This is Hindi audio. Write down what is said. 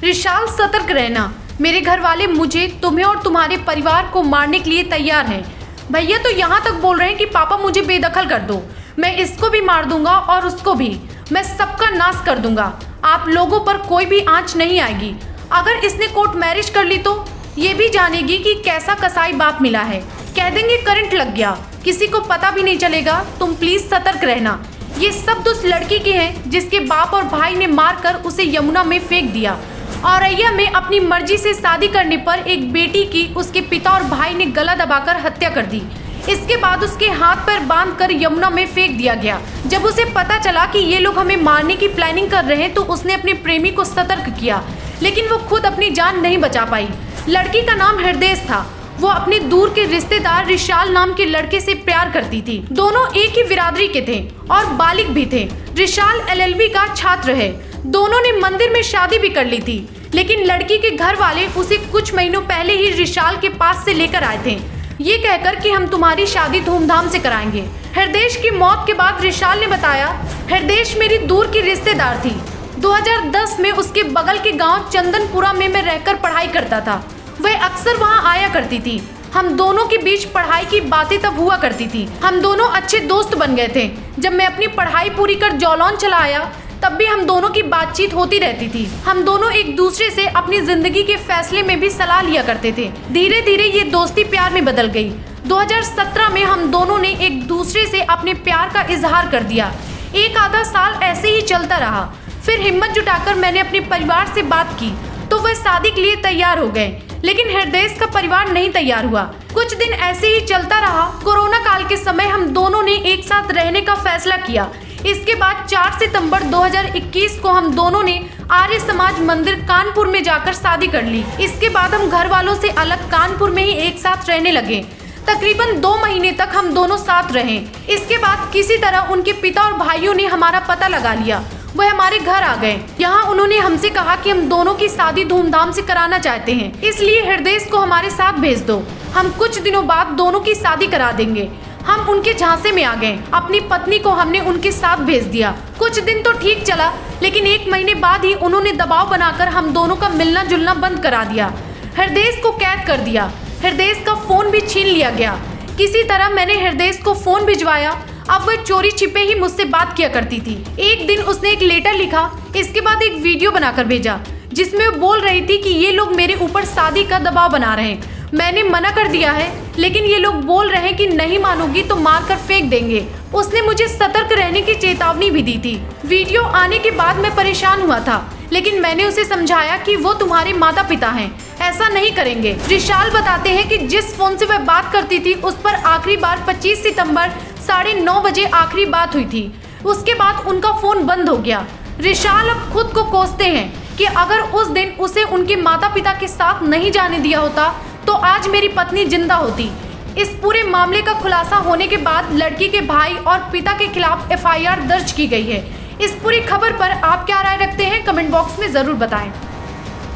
रिशाल सतर्क रहना, मेरे घर वाले मुझे, तुम्हें और तुम्हारे परिवार को मारने के लिए तैयार हैं। भैया तो यहाँ तक बोल रहे हैं कि पापा मुझे बेदखल कर दो, मैं इसको भी मार दूंगा और उसको भी, मैं सबका नाश कर दूंगा। आप लोगों पर कोई भी आंच नहीं आएगी। अगर इसने कोर्ट मैरिज कर ली तो ये भी जानेगी कि कैसा कसाई बाप मिला है। कह देंगे करंट लग गया, किसी को पता भी नहीं चलेगा। तुम प्लीज सतर्क रहना। ये सब उस लड़की के हैं जिसके बाप और भाई ने मारकर उसे यमुना में फेंक दिया। औरैया में अपनी मर्जी से शादी करने पर एक बेटी की उसके पिता और भाई ने गला दबाकर हत्या कर दी। इसके बाद उसके हाथ पैर बांधकर यमुना में फेंक दिया गया। जब उसे पता चला कि ये लोग हमें मारने की प्लानिंग कर रहे हैं तो उसने अपने प्रेमी को सतर्क किया, लेकिन वो खुद अपनी जान नहीं बचा पाई। लड़की का नाम हृदय था। वो अपने दूर के रिश्तेदार रिशाल नाम के लड़के से प्यार करती थी। दोनों एक ही बिरादरी के थे और बालिग भी थे। रिशाल LLB का छात्र है। दोनों ने मंदिर में शादी भी कर ली थी, लेकिन लड़की के घर वाले उसे कुछ महीनों पहले ही रिशाल के पास से लेकर आए थे, ये कहकर कि हम तुम्हारी शादी धूमधाम से कराएंगे। हृदय की मौत के बाद रिशाल ने बताया, हृदय मेरी दूर की रिश्तेदार थी। 2010 में उसके बगल के गांव चंदनपुरा में मैं रहकर पढ़ाई करता था। वह अक्सर वहां आया करती थी। हम दोनों के बीच पढ़ाई की बातें तब हुआ करती थी। हम दोनों अच्छे दोस्त बन गए थे। जब मैं अपनी पढ़ाई पूरी कर जौलौन चला आया तब भी हम दोनों की बातचीत होती रहती थी। हम दोनों एक दूसरे से अपनी जिंदगी के फैसले में भी सलाह लिया करते थे। धीरे धीरे ये दोस्ती प्यार में बदल गई। 2017 में हम दोनों ने एक दूसरे से अपने प्यार का इजहार कर दिया। एक आधा साल ऐसे ही चलता रहा। फिर हिम्मत जुटाकर मैंने अपने परिवार से बात की तो वह शादी के लिए तैयार हो गए, लेकिन हृदय का परिवार नहीं तैयार हुआ। कुछ दिन ऐसे ही चलता रहा। कोरोना काल के समय हम दोनों ने एक साथ रहने का फैसला किया। इसके बाद 4 सितंबर 2021 को हम दोनों ने आर्य समाज मंदिर कानपुर में जाकर शादी कर ली। इसके बाद हम घर वालों से अलग कानपुर में ही एक साथ रहने लगे। तकरीबन 2 महीने तक हम दोनों साथ रहे। इसके बाद किसी तरह उनके पिता और भाइयों ने हमारा पता लगा लिया। वह हमारे घर आ गए। यहाँ उन्होंने हमसे कहा कि हम दोनों की शादी धूमधाम से कराना चाहते हैं, इसलिए हृदय को हमारे साथ भेज दो। हम कुछ दिनों बाद दोनों की शादी करा देंगे। हम उनके झांसे में आ गए। अपनी पत्नी को हमने उनके साथ भेज दिया। कुछ दिन तो ठीक चला, लेकिन 1 महीने बाद ही उन्होंने दबाव बनाकर हम दोनों का मिलना जुलना बंद करा दिया। हृदय को कैद कर दिया। हृदय का फोन भी छीन लिया गया। किसी तरह मैंने हृदय को फोन भिजवाया। अब वह चोरी छिपे ही मुझसे बात किया करती थी। एक दिन उसने एक लेटर लिखा, इसके बाद एक वीडियो बनाकर भेजा जिसमें वो बोल रही थी कि ये लोग मेरे ऊपर शादी का दबाव बना रहे हैं। मैंने मना कर दिया है, लेकिन ये लोग बोल रहे हैं कि नहीं मानोगी तो मार कर फेंक देंगे। उसने मुझे सतर्क रहने की चेतावनी भी दी थी। वीडियो आने के बाद मैं परेशान हुआ था, लेकिन मैंने उसे समझाया कि वो तुम्हारे माता पिता हैं, ऐसा नहीं करेंगे। रिशाल बताते हैं कि जिस फोन से वह बात करती थी उस पर आखिरी बार 25 सितंबर 9:30 बजे आखिरी बात हुई थी। उसके बाद उनका फोन बंद हो गया। रिशाल अब खुद को कोसते हैं कि अगर उस दिन उसे उनके माता पिता के साथ नहीं जाने दिया होता तो आज मेरी पत्नी जिंदा होती। इस पूरे मामले का खुलासा होने के बाद लड़की के भाई और पिता के खिलाफ FIR दर्ज की गई है। इस पूरी खबर पर आप क्या राय रखते हैं, कमेंट बॉक्स में जरूर बताएं।